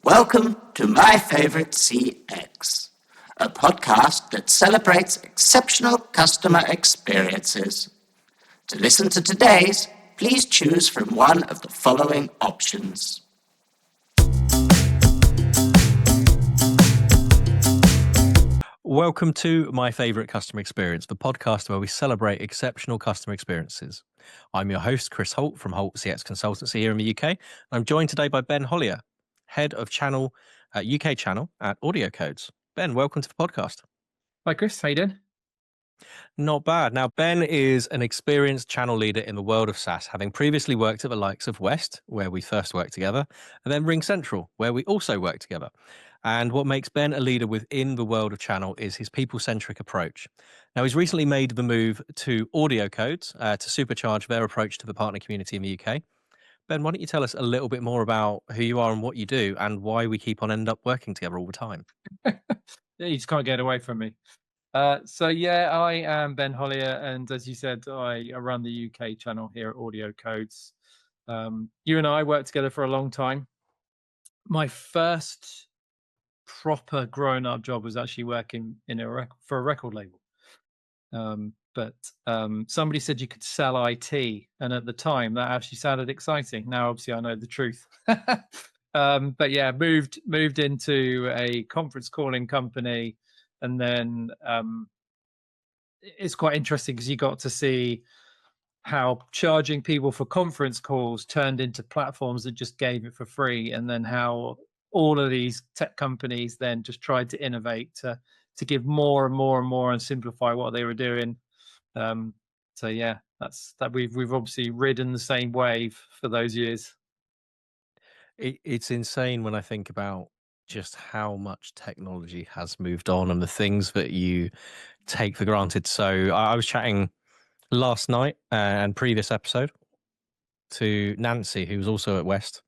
Welcome to My Favorite CX, a podcast that celebrates exceptional customer experiences. To listen to today's, please choose from one of the following options. Welcome to My Favorite Customer Experience, the podcast where we celebrate exceptional customer experiences. I'm your host, Chris Holt from Holt CX Consultancy here in the UK. I'm joined today by Ben Hollier, Head of Channel, UK Channel at AudioCodes. Ben, welcome to the podcast. Hi, Chris. How you doing? Not bad. Now, Ben is an experienced channel leader in the world of SaaS, having previously worked at the likes of West, where we first worked together, and then Ring Central, where we also worked together. And what makes Ben a leader within the world of channel is his people-centric approach. Now, he's recently made the move to AudioCodes to supercharge their approach to the partner community in the UK. Ben, why don't you tell us a little bit more about who you are and what you do and why we keep on end up working together all the time? Yeah, you just can't get away from me. I am Ben Hollier, and as you said, I run the UK channel here at AudioCodes. You and I worked together for a long time. My first proper grown-up job was actually working for a record label. But somebody said you could sell IT, and at the time that actually sounded exciting. Now, obviously, I know the truth. But yeah, moved into a conference calling company, and then it's quite interesting because you got to see how charging people for conference calls turned into platforms that just gave it for free, and then how all of these tech companies then just tried to innovate to give more and more and more and simplify what they were doing. So yeah, that's that. We've obviously ridden the same wave for those years. It's insane when I think about just how much technology has moved on and the things that you take for granted. So I was chatting last night and previous episode to Nancy, who was also at West,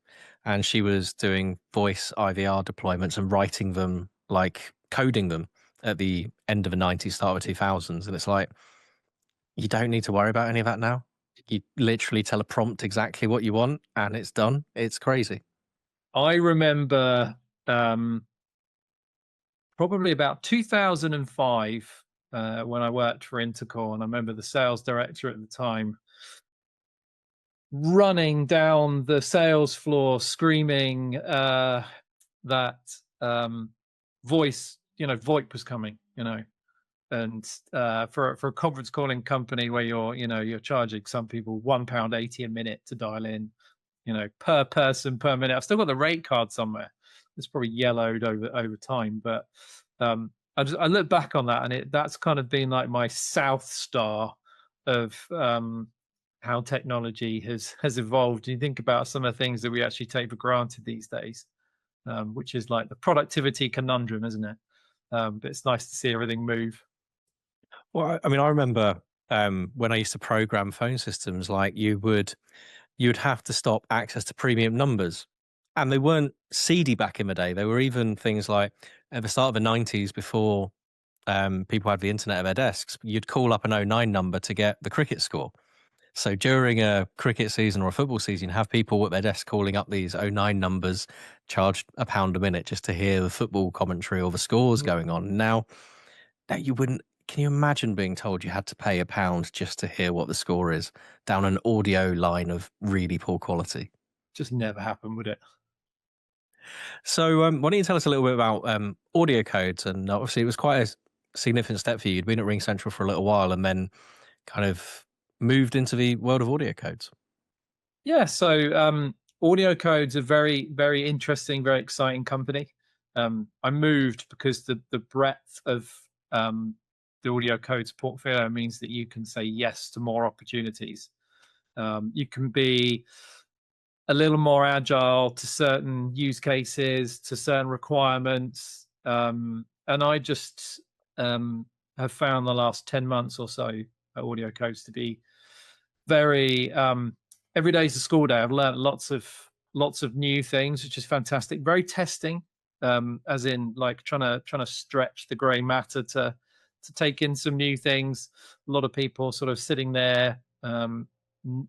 and she was doing voice IVR deployments and writing them, like coding them at the end of the 90s, start of the 2000s. And it's like, you don't need to worry about any of that now. You literally tell a prompt exactly what you want and it's done. It's crazy. I remember probably about 2005 when I worked for Intercom, and I remember the sales director at the time running down the sales floor screaming that voice, VoIP was coming, and for a conference calling company where you're charging some people £1.80 a minute to dial in, per person per minute. I've still got the rate card somewhere. It's probably yellowed over time, but I look back on that, and that's kind of been like my South Star of how technology has evolved. You think about some of the things that we actually take for granted these days, which is like the productivity conundrum, isn't it? But it's nice to see everything move. Well, I mean, I remember when I used to program phone systems, like you'd have to stop access to premium numbers. And they weren't seedy back in the day. They were even things like at the start of the 90s, before people had the internet at their desks, you'd call up an 09 number to get the cricket score. So during a cricket season or a football season, you have people at their desk calling up these 09 numbers, charged £1 a minute just to hear the football commentary or the scores going on. Now you wouldn't. Can you imagine being told you had to pay £1 just to hear what the score is down an audio line of really poor quality? Just never happened, would it? So why don't you tell us a little bit about AudioCodes? And obviously it was quite a significant step for you. You'd been at Ring Central for a little while and then kind of moved into the world of AudioCodes. Yeah, so AudioCodes are very, very interesting, very exciting company. I moved because the breadth of the AudioCodes portfolio means that you can say yes to more opportunities. You can be a little more agile to certain use cases, to certain requirements. And I just have found the last 10 months or so at AudioCodes to be very, every day is a school day. I've learned lots of new things, which is fantastic. Very testing, as in like trying to stretch the gray matter to take in some new things. A lot of people sort of sitting there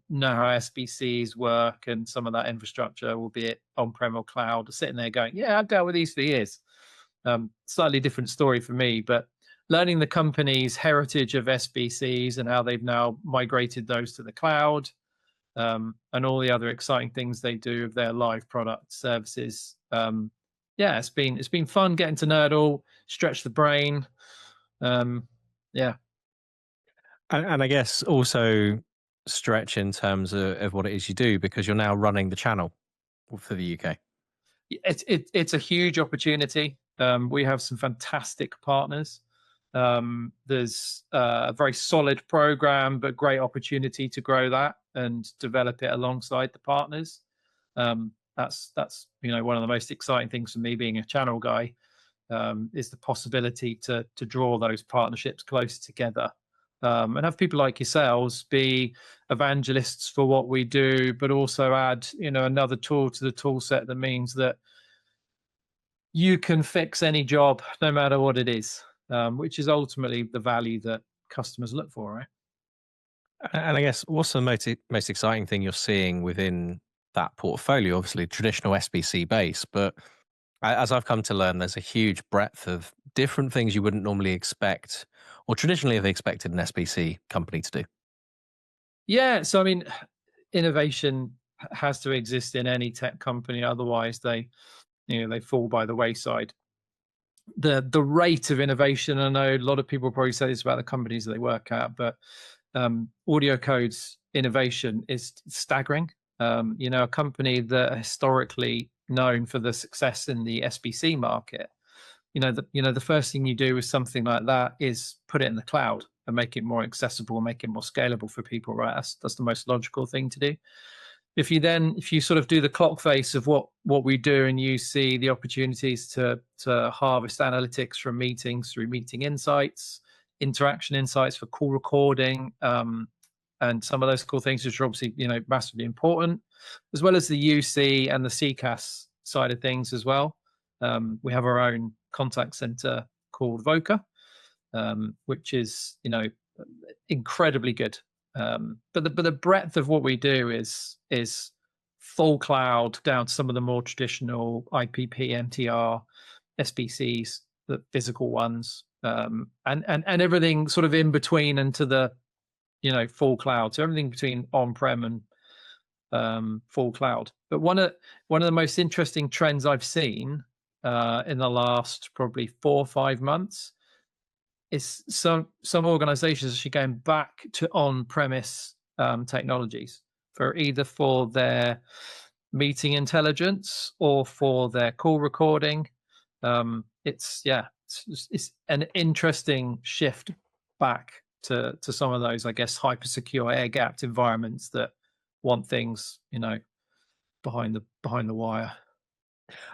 know how SBCs work and some of that infrastructure, albeit on-prem or cloud, are sitting there going, yeah, I've dealt with these for years. Slightly different story for me, but learning the company's heritage of SBCs and how they've now migrated those to the cloud, and all the other exciting things they do of their live product services. Yeah, it's been fun getting to know it all, stretch the brain. Yeah. And I guess also stretch in terms of what it is you do, because you're now running the channel for the UK. It's a huge opportunity. We have some fantastic partners. There's a very solid program, but great opportunity to grow that and develop it alongside the partners. That's one of the most exciting things for me being a channel guy, is the possibility to draw those partnerships close together, and have people like yourselves be evangelists for what we do, but also add another tool to the tool set that means that you can fix any job no matter what it is, which is ultimately the value that customers look for, right? And I guess what's the most exciting thing you're seeing within that portfolio? Obviously, traditional SBC base, but as I've come to learn, there's a huge breadth of different things you wouldn't normally expect, or traditionally have expected an SBC company to do. Yeah, so I mean, innovation has to exist in any tech company, otherwise they fall by the wayside. The rate of innovation, I know a lot of people probably say this about the companies that they work at, but AudioCodes innovation is staggering. A company that historically known for the success in the SBC market, the first thing you do with something like that is put it in the cloud and make it more accessible, make it more scalable for people, right? That's the most logical thing to do. If you sort of do the clock face of what we do, and you see the opportunities to harvest analytics from meetings through meeting insights, interaction insights for call recording, and some of those cool things, which are obviously massively important, as well as the UC and the CCaaS side of things as well. We have our own contact center called Voca, which is incredibly good. But the breadth of what we do is full cloud down to some of the more traditional IPP, MTR, SBCs, the physical ones, and everything sort of in between and to the full cloud. So everything between on-prem and full cloud. But one of the most interesting trends I've seen in the last probably 4 or 5 months is some organizations actually going back to on-premise technologies for their meeting intelligence or for their call recording. It's an interesting shift back to some of those, I guess, hyper secure, air gapped environments that want things behind the wire.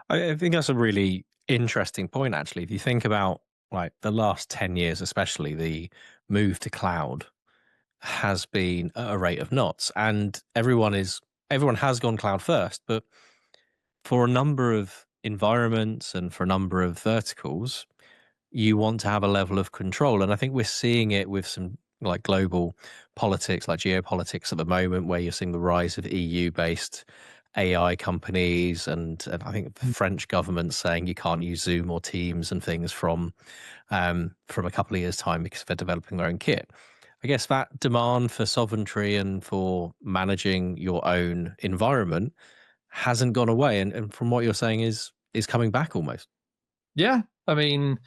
I think that's a really interesting point, actually. If you think about like the last 10 years, especially, the move to cloud has been at a rate of knots, and everyone has gone cloud first, but for a number of environments and for a number of verticals, you want to have a level of control. And I think we're seeing it with some like global politics, like geopolitics at the moment, where you're seeing the rise of EU-based AI companies, and I think the French government saying you can't use Zoom or Teams and things from a couple of years' time because they're developing their own kit. I guess that demand for sovereignty and for managing your own environment hasn't gone away, and from what you're saying is coming back almost. Yeah, I mean,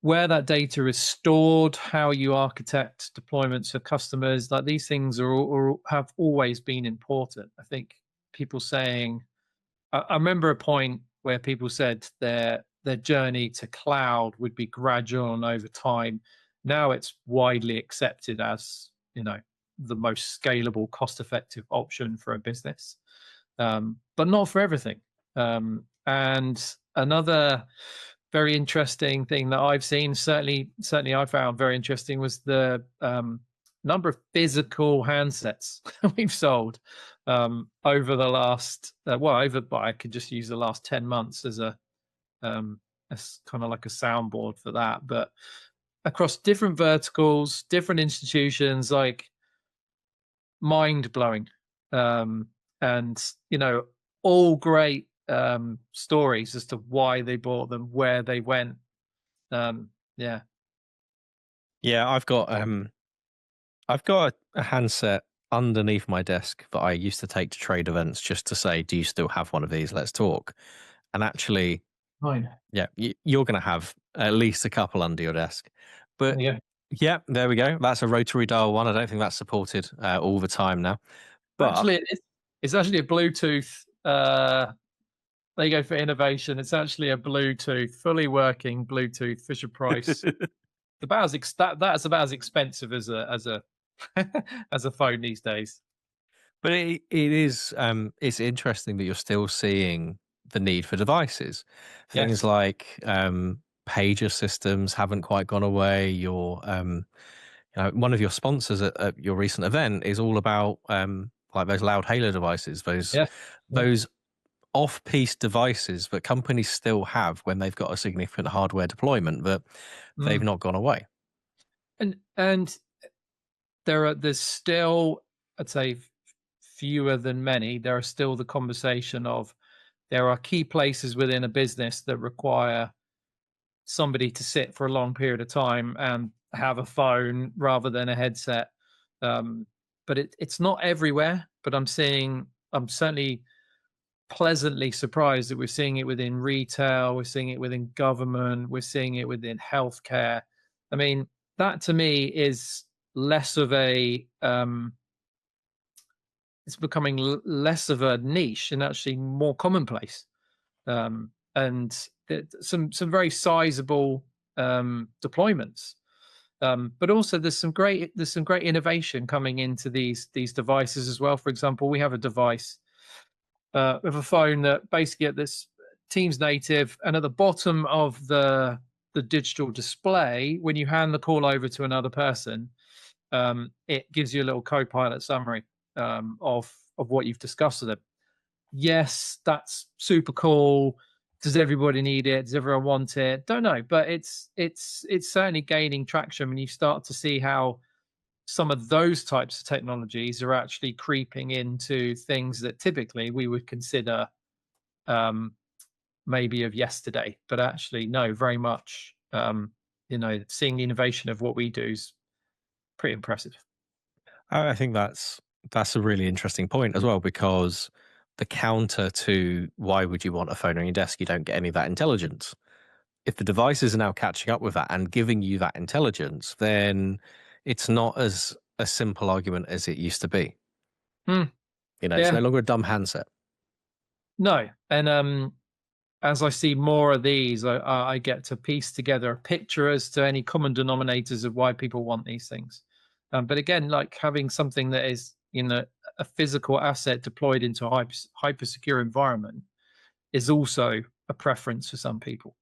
where that data is stored, how you architect deployments for customers, like these things have always been important. I think people saying, I remember a point where people said their journey to cloud would be gradual and over time. Now it's widely accepted as the most scalable, cost-effective option for a business, but not for everything. And another very interesting thing that I've seen, certainly I found very interesting, was the number of physical handsets we've sold over the last but I could just use the last 10 months as a kind of like a soundboard for that. But across different verticals, different institutions, like mind-blowing. And all great stories as to why they bought them, where they went. Yeah. I've got a handset underneath my desk that I used to take to trade events just to say, do you still have one of these? Let's talk. And actually, Mine. yeah, you're going to have at least a couple under your desk. But Yeah. yeah, there we go. That's a rotary dial one. I don't think that's supported all the time now. But Actually, it's actually a Bluetooth. There you go for innovation. It's actually a Bluetooth, fully working Bluetooth Fisher Price. That's about as expensive as a as a phone these days. But it is it's interesting that you're still seeing the need for devices. Things Yes. like pager systems haven't quite gone away. Your one of your sponsors at your recent event is all about like those loud hailer devices, Yeah. those off-piece devices that companies still have when they've got a significant hardware deployment that they've not gone away. And there's still, I'd say, fewer than many. There are still the conversation of there are key places within a business that require somebody to sit for a long period of time and have a phone rather than a headset. But it's not everywhere. But I'm certainly pleasantly surprised that we're seeing it within retail, we're seeing it within government, we're seeing it within healthcare. I mean, that to me is less of a it's becoming less of a niche and actually more commonplace. And some very sizable deployments. But also there's some great innovation coming into these devices as well. For example, we have a device with a phone that basically at this Teams native, and at the bottom of the digital display, when you hand the call over to another person, it gives you a little co-pilot summary of what you've discussed with them. Yes, that's super cool. Does everybody need it? Does everyone want it? Don't know, but it's certainly gaining traction when you start to see how some of those types of technologies are actually creeping into things that typically we would consider maybe of yesterday, but actually no, very much seeing the innovation of what we do is pretty impressive. I think that's a really interesting point as well, because the counter to why would you want a phone on your desk, you don't get any of that intelligence. If the devices are now catching up with that and giving you that intelligence, then it's not as a simple argument as it used to be. It's no longer a dumb handset. No. And as I see more of these, I get to piece together a picture as to any common denominators of why people want these things. But again, like having something that is a physical asset deployed into a hyper secure environment is also a preference for some people.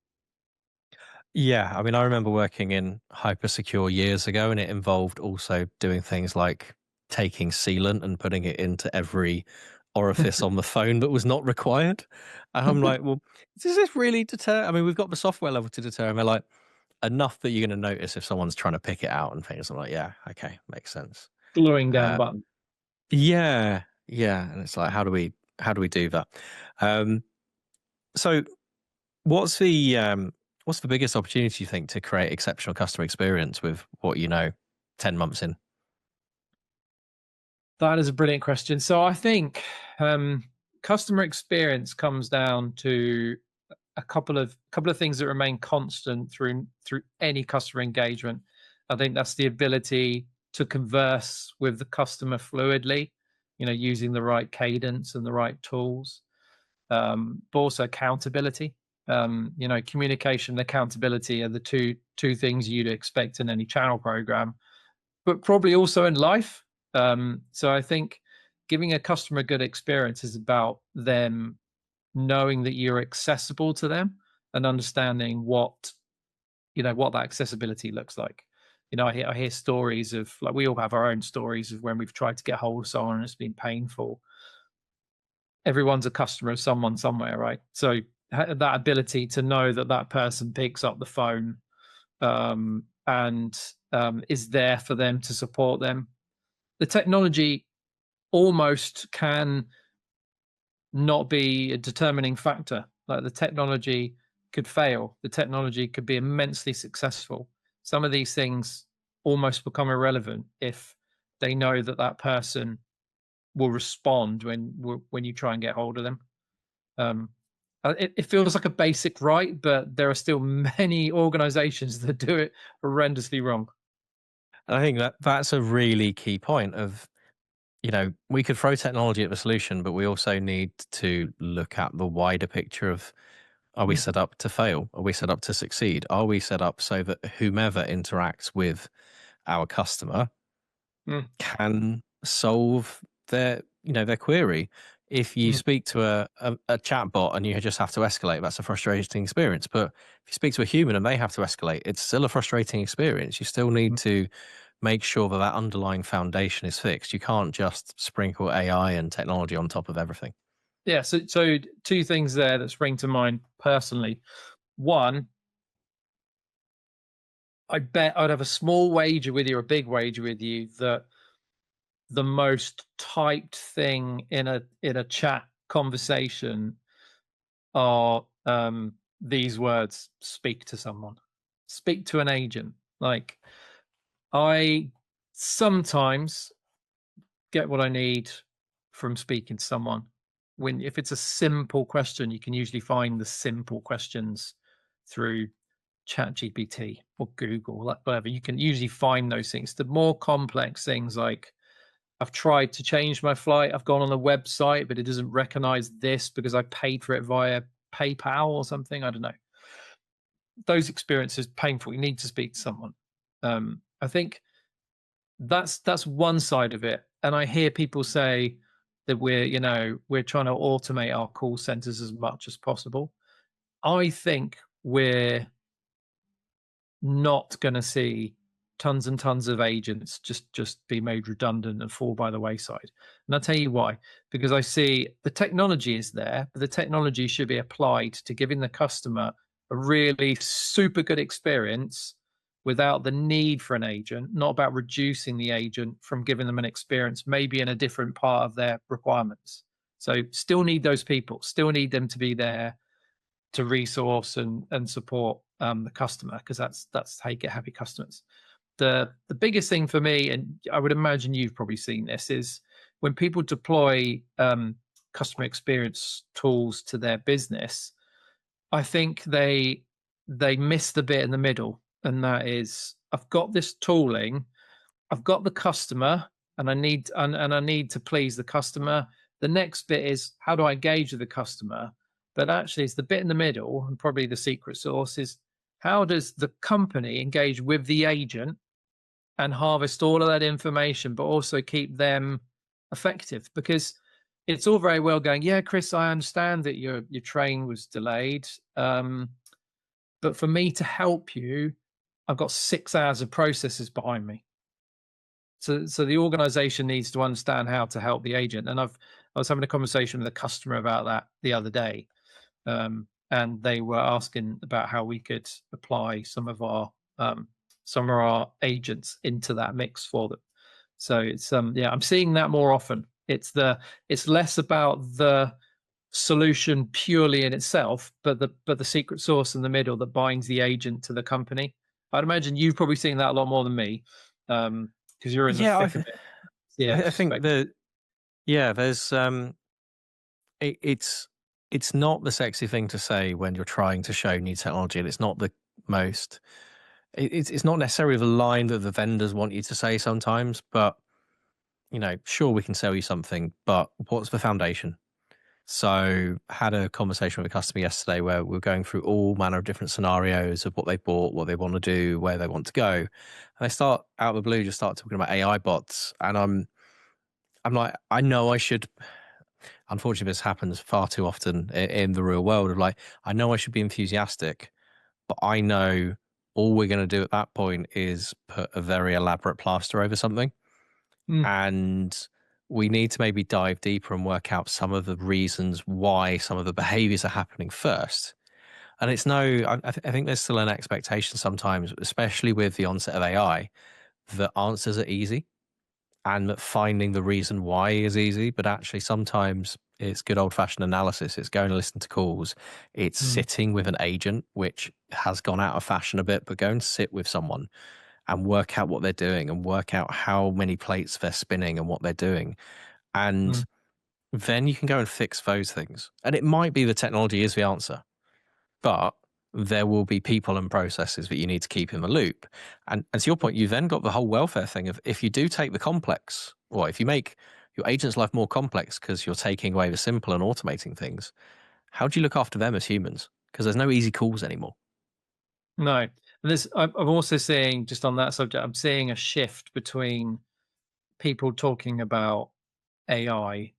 Yeah, I mean, I remember working in hyper secure years ago, and it involved also doing things like taking sealant and putting it into every orifice on the phone that was not required. And I'm like, well, does this really deter? I mean, we've got the software level to deter, and they're like, enough that you're going to notice if someone's trying to pick it out and things. I'm like, yeah, okay, makes sense. Gluing down button. Yeah, and it's like, how do we do that? So, what's the biggest opportunity you think to create exceptional customer experience with what 10 months in? That is a brilliant question. So I think customer experience comes down to a couple of things that remain constant through any customer engagement. I think that's the ability to converse with the customer fluidly, using the right cadence and the right tools, but also accountability. Communication and accountability are the two things you'd expect in any channel program, but probably also in life. So I think giving a customer a good experience is about them knowing that you're accessible to them and understanding what that accessibility looks like. I hear stories of, like, we all have our own stories of when we've tried to get hold of someone and it's been painful. Everyone's a customer of someone somewhere, right? So that ability to know that person picks up the phone and is there for them to support them. The technology almost can not be a determining factor. Like the technology could fail, the technology could be immensely successful. Some of these things almost become irrelevant if they know that that person will respond when you try and get hold of them. It feels like a basic right, but there are still many organizations that do it horrendously wrong. And I think that's a really key point of, we could throw technology at the solution, but we also need to look at the wider picture of, are we set up to fail? Are we set up to succeed? Are we set up so that whomever interacts with our customer can solve their query? If you speak to a chat bot and you just have to escalate, that's a frustrating experience. But if you speak to a human and they have to escalate, it's still a frustrating experience. You still need to make sure that underlying foundation is fixed. You can't just sprinkle AI and technology on top of everything. Yeah, so two things there that spring to mind personally. One, I bet I'd have a small wager with you, or a big wager with you, that the most typed thing in a chat conversation are these words: speak to someone, speak to an agent. Like, I sometimes get what I need from speaking to someone. If it's a simple question, you can usually find the simple questions through ChatGPT or Google, like whatever. You can usually find those things. The more complex things, like, I've tried to change my flight, I've gone on a website, but it doesn't recognize this because I paid for it via PayPal or something. I don't know. Those experiences painful. You need to speak to someone. I think that's one side of it. And I hear people say that we're trying to automate our call centers as much as possible. I think we're not going to see tons and tons of agents just be made redundant and fall by the wayside. And I'll tell you why. Because I see the technology is there, but the technology should be applied to giving the customer a really super good experience without the need for an agent, not about reducing the agent from giving them an experience maybe in a different part of their requirements. So still need those people, still need them to be there to resource and support the customer, because that's how you get happy customers. The biggest thing for me, and I would imagine you've probably seen this, is when people deploy customer experience tools to their business, I think they miss the bit in the middle, and that is, I've got this tooling, I've got the customer, and I need to please the customer. The next bit is, how do I engage with the customer? But actually, it's the bit in the middle, and probably the secret sauce is, how does the company engage with the agent and harvest all of that information, but also keep them effective? Because it's all very well going, yeah, Chris, I understand that your train was delayed, but for me to help you, I've got 6 hours of processes behind me. So the organization needs to understand how to help the agent. And I was having a conversation with a customer about that the other day, and they were asking about how we could apply some of our agents into that mix for them. So it's I'm seeing that more often. It's less about the solution purely in itself, but the secret sauce in the middle that binds the agent to the company. I'd imagine you've probably seen that a lot more than me, because you're in the thick of it. Yeah, I think there's it's not the sexy thing to say when you're trying to show new technology, and it's not the most. It's not necessarily the line that the vendors want you to say sometimes, but sure, we can sell you something, but what's the foundation? So had a conversation with a customer yesterday where we were going through all manner of different scenarios of what they bought, what they want to do, where they want to go. And they start out of the blue, just start talking about AI bots. And I'm like, I know I should, unfortunately, this happens far too often in the real world, of like, I know I should be enthusiastic, but I know all we're going to do at that point is put a very elaborate plaster over something. And we need to maybe dive deeper and work out some of the reasons why some of the behaviors are happening first. And it's I think there's still an expectation sometimes, especially with the onset of AI, that answers are easy. and that finding the reason why is easy, but actually sometimes it's good old-fashioned analysis. It's going to listen to calls. It's sitting with an agent, which has gone out of fashion a bit, but go and sit with someone and work out what they're doing and work out how many plates they're spinning and what they're doing. And then you can go and fix those things. And it might be the technology is the answer, but there will be people and processes that you need to keep in the loop. And to your point, you then got the whole welfare thing of if you do take the complex, or if you make your agent's life more complex because you're taking away the simple and automating things, how do you look after them as humans? Because there's no easy calls anymore. No. I'm also seeing, just on that subject, I'm seeing a shift between people talking about AI,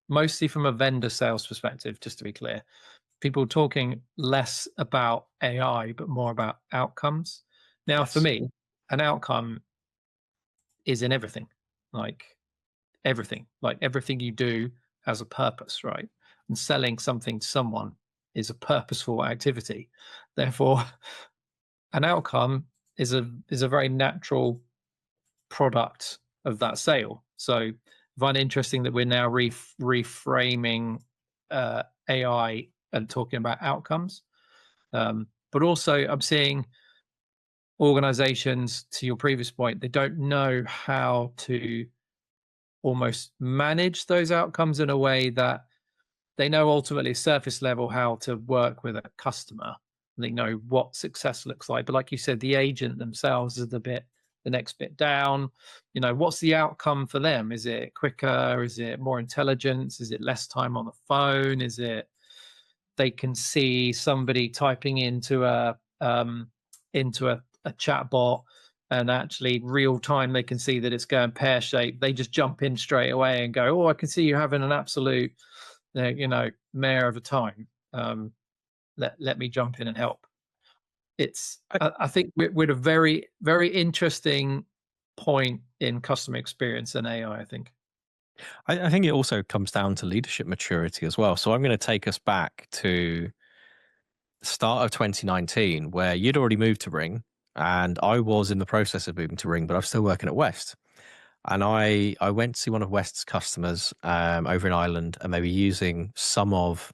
mostly from a vendor sales perspective, just to be clear. People talking less about AI, but more about outcomes. Now, for me, an outcome is in everything, like everything you do has a purpose, right? And selling something to someone is a purposeful activity. Therefore, an outcome is a very natural product of that sale. So I find it interesting that we're now reframing AI and talking about outcomes. But also I'm seeing organizations, to your previous point, they don't know how to almost manage those outcomes in a way that they know ultimately surface level how to work with a customer. They know what success looks like. But like you said, the agent themselves is the next bit down. You know, what's the outcome for them? Is it quicker? Is it more intelligence? Is it less time on the phone? Is it they can see somebody typing into a chat bot, and actually real time they can see that it's going pear shaped. They just jump in straight away and go, "Oh, I can see you having an absolute, mare of a time. Let me jump in and help." I think we're at a very, very interesting point in customer experience and AI, I think. I think it also comes down to leadership maturity as well. So I'm going to take us back to the start of 2019, where you'd already moved to Ring, and I was in the process of moving to Ring, but I was still working at West. And I went to see one of West's customers over in Ireland, and they were using some of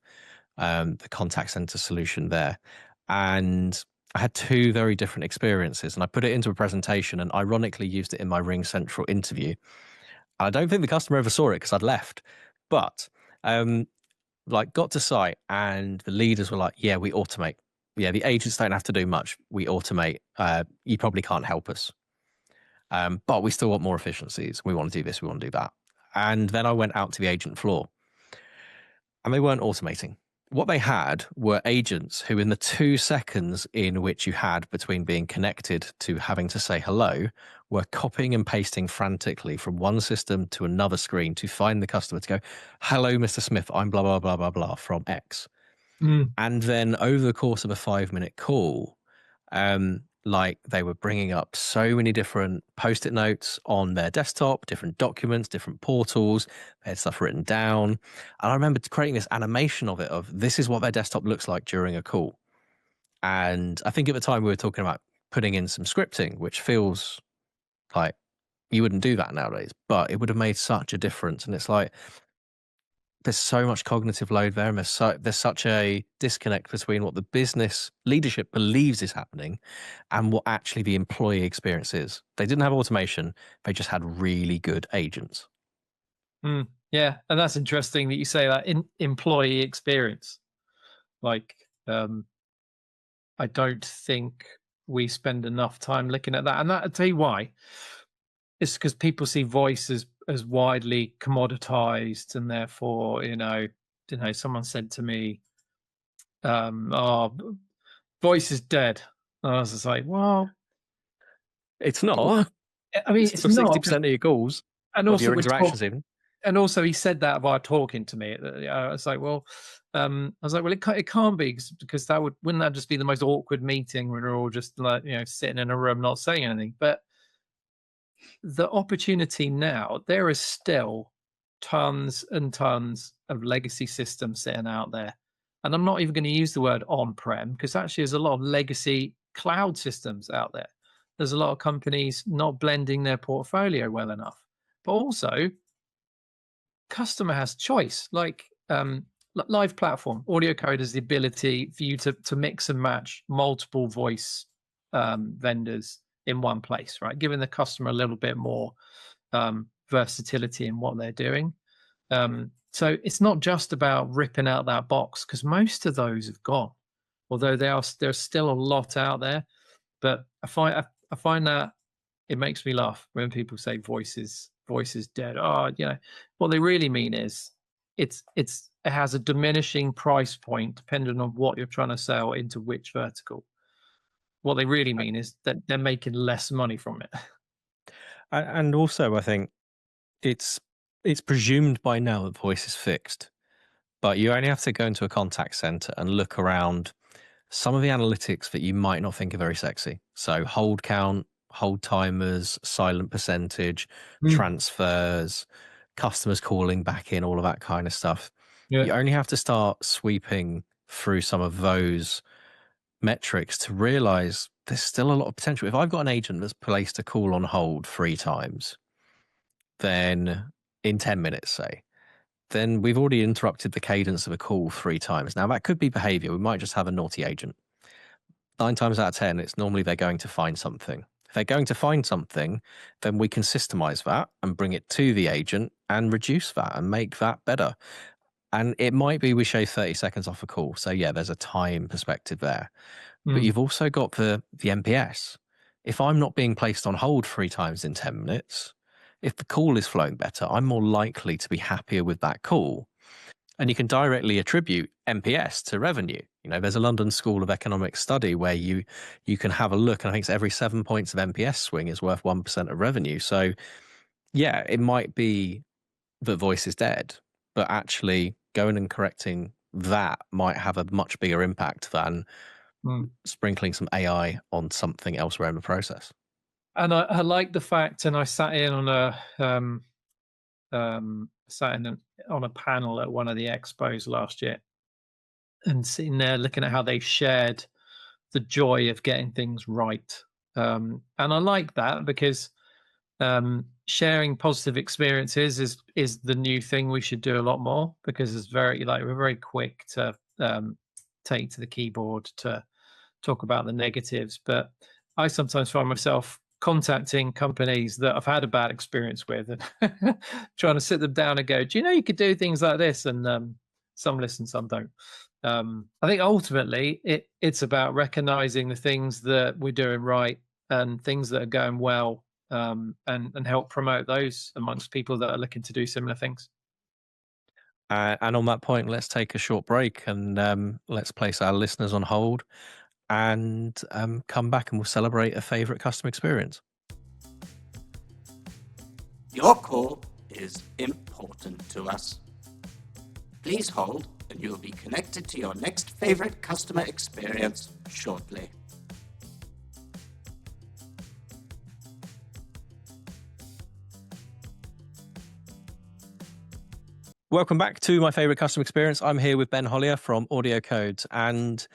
the contact center solution there. And I had two very different experiences, and I put it into a presentation and ironically used it in my Ring Central interview. I don't think the customer ever saw it because I'd left, but got to site and the leaders were like, "Yeah, we automate. Yeah, the agents don't have to do much. We automate. You probably can't help us, but we still want more efficiencies. We want to do this. We want to do that." And then I went out to the agent floor, and they weren't automating. What they had were agents who, in the 2 seconds in which you had between being connected to having to say hello, were copying and pasting frantically from one system to another screen to find the customer to go, "Hello, Mr. Smith, I'm blah, blah, blah, blah, blah from X." And then over the course of a 5-minute call, they were bringing up so many different post-it notes on their desktop, different documents, different portals. They had stuff written down. And I remember creating this animation of it, of this is what their desktop looks like during a call. And I think at the time we were talking about putting in some scripting, which feels like you wouldn't do that nowadays, but it would have made such a difference. And it's like, there's so much cognitive load there, and there's such a disconnect between what the business leadership believes is happening and what actually the employee experience is. They didn't have automation; they just had really good agents. Yeah, and that's interesting that you say that in employee experience. I don't think we spend enough time looking at that, and I'll tell you why. It's because people see voice as widely commoditized, and therefore, someone said to me, "Oh, voice is dead." And I was just like, "Well, it's not." I mean, it's for 60% not, of your calls, and of also your interactions, even. And also, he said that while talking to me. I was like, "Well," it can't be, because wouldn't that just be the most awkward meeting when we're all just sitting in a room not saying anything?" But the opportunity now, there is still tons and tons of legacy systems sitting out there. And I'm not even going to use the word on-prem, because actually there's a lot of legacy cloud systems out there. there's a lot of companies not blending their portfolio well enough. But also, customer has choice. Like live platform, AudioCode has the ability for you to mix and match multiple voice vendors in one place, right? Giving the customer a little bit more versatility in what they're doing. So it's not just about ripping out that box, because most of those have gone, although there's still a lot out there. But I find that it makes me laugh when people say voice is dead. Oh, what they really mean is it has a diminishing price point depending on what you're trying to sell into which vertical. What they really mean is that they're making less money from it. And also, I think it's presumed by now that voice is fixed, but you only have to go into a contact center and look around some of the analytics that you might not think are very sexy. So hold count, hold timers, silent percentage, transfers, customers calling back in, all of that kind of stuff. Yeah. You only have to start sweeping through some of those metrics to realize there's still a lot of potential. If I've got an agent that's placed a call on hold 3 times, then in 10 minutes, say, then we've already interrupted the cadence of a call 3 times. Now, that could be behavior. We might just have a naughty agent. 9 times out of 10, it's normally they're going to find something. If they're going to find something, then we can systemize that and bring it to the agent and reduce that and make that better. And it might be we shave 30 seconds off a call. So yeah, there's a time perspective there. But you've also got the NPS. If I'm not being placed on hold 3 times in 10 minutes, if the call is flowing better, I'm more likely to be happier with that call. And you can directly attribute NPS to revenue. There's a London School of Economics study where you can have a look, and I think it's every 7 points of NPS swing is worth 1% of revenue. So yeah, it might be that voice is dead, but actually going and correcting that might have a much bigger impact than sprinkling some AI on something elsewhere in the process. And I like the fact, and I sat in on a panel at one of the expos last year, and sitting there looking at how they've shared the joy of getting things right. And I like that, because sharing positive experiences is the new thing we should do a lot more, because it's we're very quick to take to the keyboard to talk about the negatives. But I sometimes find myself contacting companies that I've had a bad experience with and trying to sit them down and go, do you know you could do things like this? And some listen, some don't. I think ultimately it's about recognizing the things that we're doing right and things that are going well, and help promote those amongst people that are looking to do similar things. And on that point, let's take a short break and let's place our listeners on hold and come back and we'll celebrate a favorite customer experience. Your call is important to us. Please hold and you'll be connected to your next favorite customer experience shortly. Welcome back to my favorite customer experience. I'm here with Ben Hollier from AudioCodes, and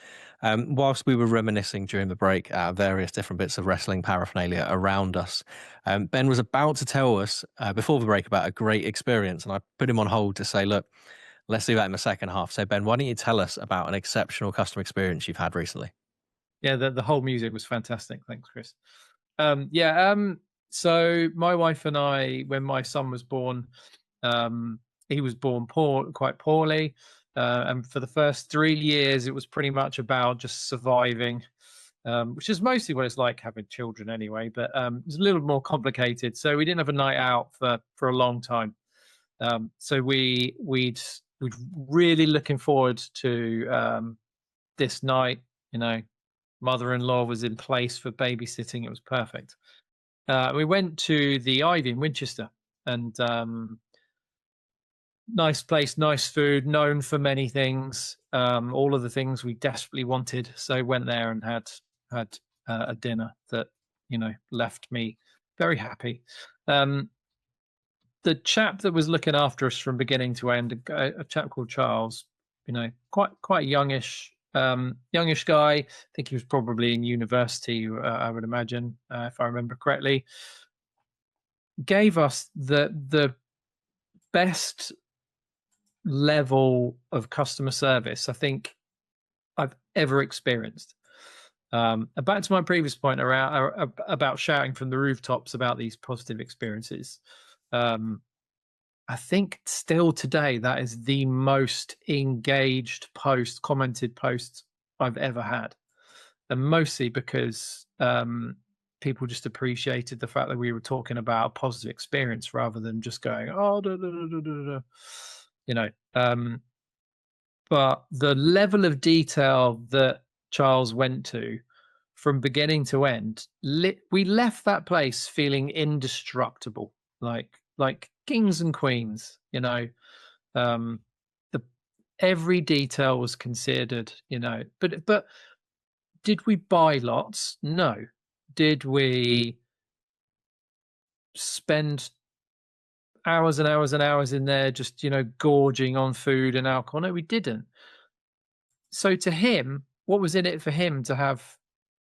whilst we were reminiscing during the break at various different bits of wrestling paraphernalia around us, Ben was about to tell us before the break about a great experience, and I put him on hold to say, look, let's do that in the second half. So Ben, why don't you tell us about an exceptional customer experience you've had recently? Yeah, the whole music was fantastic. Thanks, Chris. So my wife and I, when my son was born, he was born quite poorly. And for the first 3 years, it was pretty much about just surviving, which is mostly what it's like having children anyway, but it was a little more complicated. So we didn't have a night out for a long time. So we'd really looking forward to this night. Mother-in-law was in place for babysitting. It was perfect. We went to the Ivy in Winchester, and nice place, nice food, known for many things, all of the things we desperately wanted. So went there and had a dinner that left me very happy. The chap that was looking after us from beginning to end, a chap called Charles, quite youngish, youngish guy. I think he was probably in university, I would imagine, if I remember correctly. Gave us the best level of customer service I think I've ever experienced. Back to my previous point about shouting from the rooftops about these positive experiences. I think still today that is the most engaged commented post I've ever had, and mostly because people just appreciated the fact that we were talking about a positive experience rather than just going, oh, da, da, da, da, da, da. You know. But the level of detail that Charles went to from beginning to end, we left that place feeling indestructible, like kings and queens. You know, every detail was considered. You know, but did we buy lots? No. Did we spend hours and hours and hours in there just, gorging on food and alcohol? No, we didn't. So to him, what was in it for him to have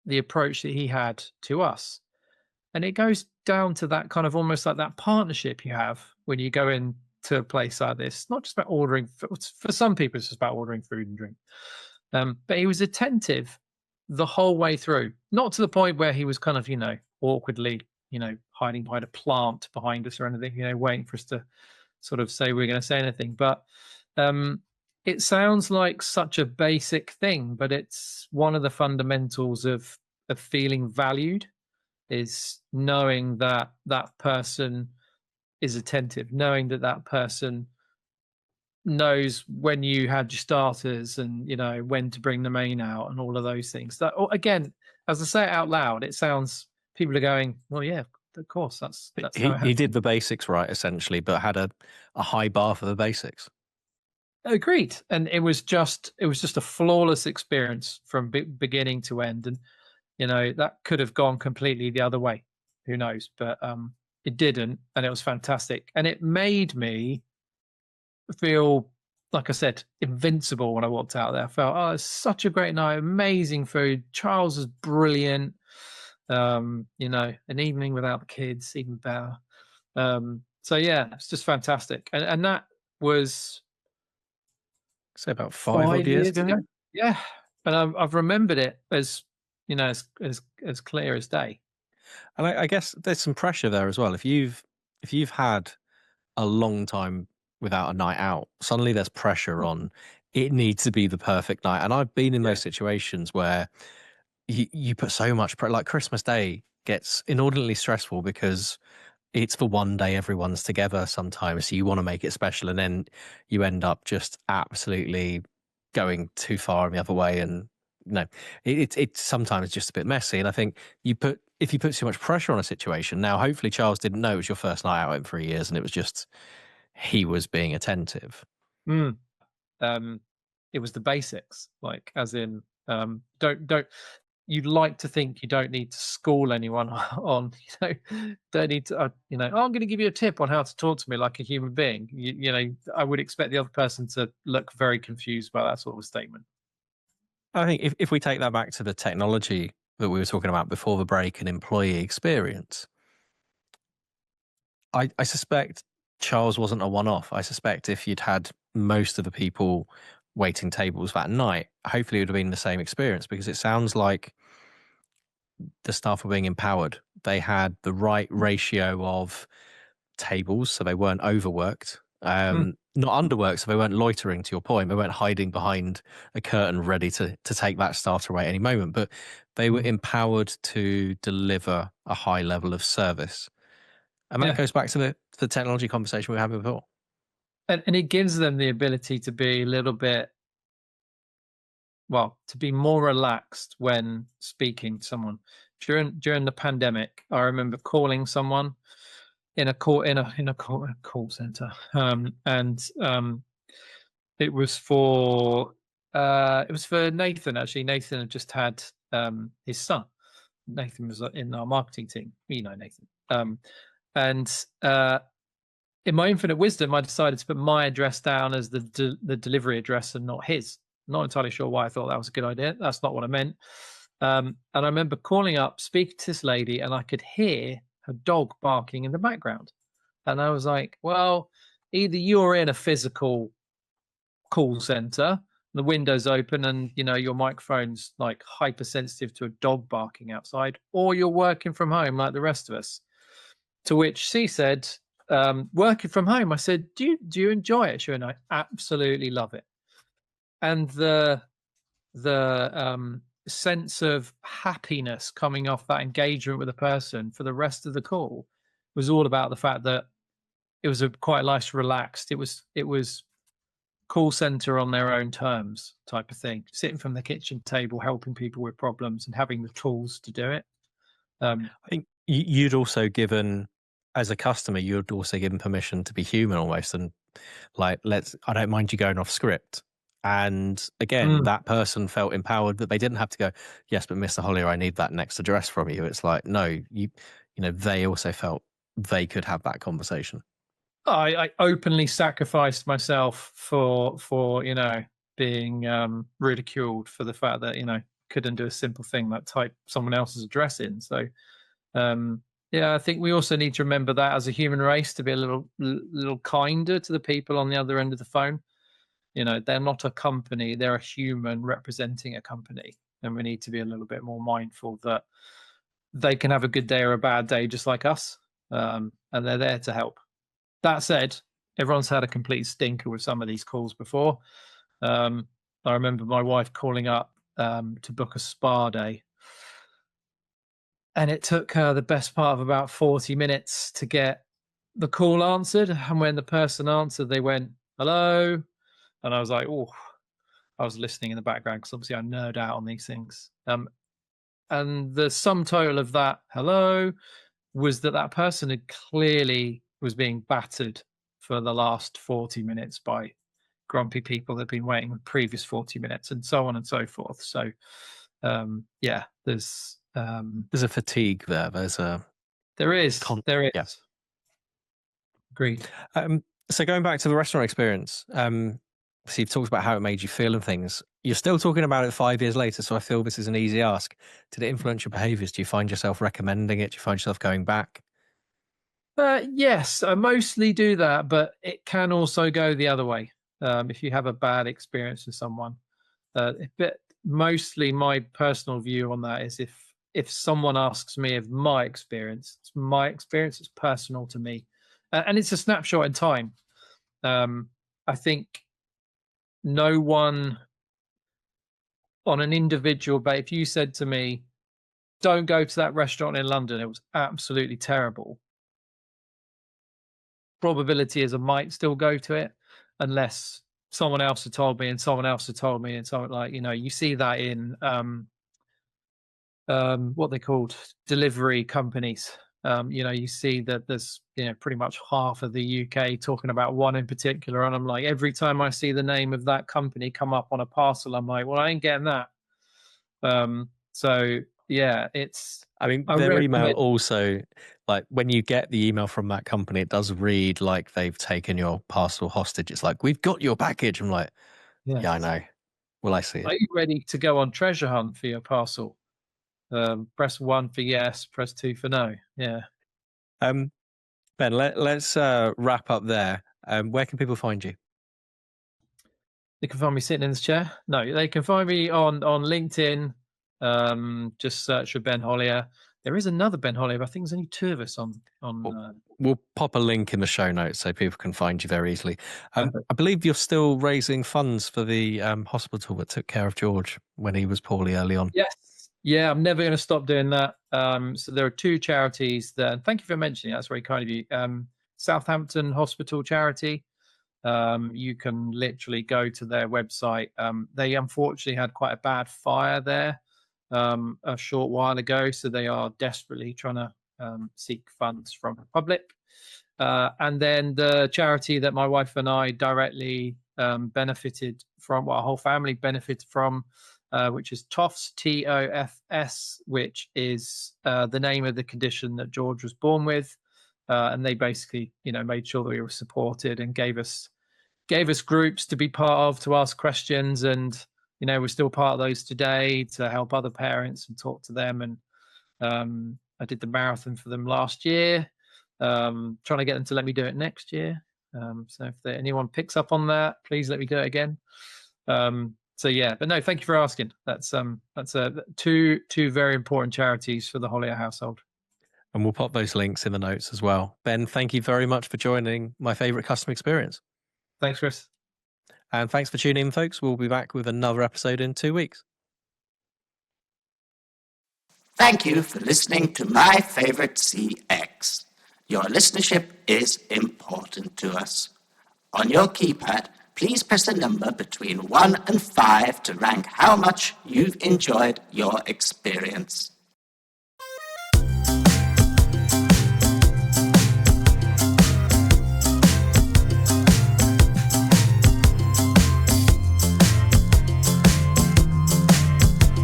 the approach that he had to us? And it goes down to that kind of almost like that partnership you have when you go into a place like this. It's not just about ordering. For some people, it's just about ordering food and drink. But he was attentive the whole way through, not to the point where he was kind of, awkwardly, hiding behind a plant behind us or anything, waiting for us to sort of say we're going to say anything. But it sounds like such a basic thing, but it's one of the fundamentals of feeling valued, is knowing that that person is attentive, knowing that that person knows when you had your starters and when to bring the main out and all of those things. That, again, as I say it out loud, it sounds, people are going, well, yeah, of course, that's how it he did the basics right, essentially, but had a high bar for the basics. Agreed. And it was just a flawless experience from beginning to end. And that could have gone completely the other way, who knows, but it didn't, and it was fantastic. And it made me feel, like I said, invincible when I walked out there. I felt, oh, it's such a great night, amazing food, Charles was brilliant. An evening without the kids, even better. So yeah, it's just fantastic. And that was, say, about 5 odd years ago. Yeah, and I've remembered it as as clear as day. And I guess there's some pressure there as well. If you've had a long time without a night out, suddenly there's pressure on. It needs to be the perfect night. And I've been in those situations where you put so much pressure. Like Christmas Day gets inordinately stressful because it's the one day everyone's together sometimes, so you want to make it special, and then you end up just absolutely going too far the other way. And it's sometimes just a bit messy. And I think if you put too much pressure on a situation, now hopefully Charles didn't know it was your first night out in 3 years, and it was just he was being attentive. It was the basics, like as in don't you'd like to think you don't need to school anyone on, don't need to, oh, I'm going to give you a tip on how to talk to me like a human being. I would expect the other person to look very confused by that sort of statement. I think if we take that back to the technology that we were talking about before the break and employee experience, I suspect Charles wasn't a one-off. I suspect if you'd had most of the people waiting tables that night, hopefully it would have been the same experience, because it sounds like the staff were being empowered. They had the right ratio of tables, so they weren't overworked, not underworked, so they weren't loitering, to your point. They weren't hiding behind a curtain ready to take that starter away at any moment, but they were empowered to deliver a high level of service. And that goes back to the technology conversation we were having before. And it gives them the ability to be a little bit, to be more relaxed when speaking to someone. During the pandemic, I remember calling someone in a call center, and it was for Nathan. Actually, Nathan had just had his son. Nathan was in our marketing team. Nathan. And in my infinite wisdom, I decided to put my address down as the delivery address and not his. Not entirely sure why I thought that was a good idea. That's not what I meant. And I remember calling up, speaking to this lady, and I could hear her dog barking in the background. And I was like, well, either you're in a physical call center, the window's open and, you know, your microphone's like hypersensitive to a dog barking outside, or you're working from home like the rest of us. To which she said, working from home. I said, do you enjoy it? She went, I absolutely love it. And the sense of happiness coming off that engagement with a person for the rest of the call was all about the fact that it was a quite nice, relaxed. It was call center on their own terms type of thing, sitting from the kitchen table, helping people with problems and having the tools to do it. I think you'd also given, as a customer, you'd also given permission to be human almost, and like, I don't mind you going off script. And again, that person felt empowered that they didn't have to go, yes, but Mr. Hollier, I need that next address from you. It's like, no, you know, they also felt they could have that conversation. I openly sacrificed myself for you know, being ridiculed for the fact that, you know, couldn't do a simple thing like type someone else's address in. So yeah, I think we also need to remember that as a human race, to be a little kinder to the people on the other end of the phone. You know, they're not a company, they're a human representing a company, and we need to be a little bit more mindful that they can have a good day or a bad day just like us, and they're there to help. That said, everyone's had a complete stinker with some of these calls before. I remember my wife calling up to book a spa day, and it took her the best part of about 40 minutes to get the call answered. And when the person answered, they went, hello. And I was like, oh, I was listening in the background because obviously I nerd out on these things. And the sum total of that hello was that person had clearly was being battered for the last 40 minutes by grumpy people that had been waiting the previous 40 minutes, and so on and so forth. So yeah, there's a fatigue there. There is. Yeah. Agreed. So going back to the restaurant experience, so you've talked about how it made you feel and things. You're still talking about it 5 years later, so I feel this is an easy ask. Did it influence your behaviours? Do you find yourself recommending it? Do you find yourself going back? Yes, I mostly do that, but it can also go the other way. If you have a bad experience with someone, but mostly my personal view on that is if someone asks me of my experience, it's personal to me, and it's a snapshot in time. I think no one on an individual basis, if you said to me, don't go to that restaurant in London, it was absolutely terrible, probability is I might still go to it unless someone else had told me and someone else had told me, and something like, you know, you see that in what they called delivery companies. You know, you see that there's, you know, pretty much half of the UK talking about one in particular, and I'm like, every time I see the name of that company come up on a parcel, I'm like, well, I ain't getting that. So yeah, it's, I mean, their email also, like when you get the email from that company, it does read like they've taken your parcel hostage. It's like, we've got your package. I'm like, yes. Yeah, I know. Will I see it? Are you ready to go on treasure hunt for your parcel? Press 1 for yes, press 2 for no. Yeah. Ben, let's wrap up there. Where can people find you? They can find me sitting in this chair. No, they can find me on LinkedIn. Just search for Ben Hollier. There is another Ben Hollier, but I think there's only 2 of us on. We'll pop a link in the show notes so people can find you very easily. I believe you're still raising funds for the hospital that took care of George when he was poorly early on. Yes. Yeah, I'm never going to stop doing that. So there are 2 charities that, thank you for mentioning that. That's very kind of you. Southampton Hospital Charity. You can literally go to their website. They unfortunately had quite a bad fire there a short while ago, so they are desperately trying to seek funds from the public. And then the charity that my wife and I directly benefited from, well, our whole family benefited from, which is TOFS, TOFS, which is the name of the condition that George was born with. And they basically, you know, made sure that we were supported and gave us groups to be part of, to ask questions, and we're still part of those today to help other parents and talk to them. And I did the marathon for them last year, trying to get them to let me do it next year. So if anyone picks up on that, please let me do it again. So yeah, but no, thank you for asking. That's two very important charities for the Hollier household. And we'll pop those links in the notes as well. Ben, thank you very much for joining My Favorite Customer Experience. Thanks, Chris. And thanks for tuning in, folks. We'll be back with another episode in 2 weeks. Thank you for listening to My Favorite CX. Your listenership is important to us. On your keypad, please press a number between 1 and 5 to rank how much you've enjoyed your experience.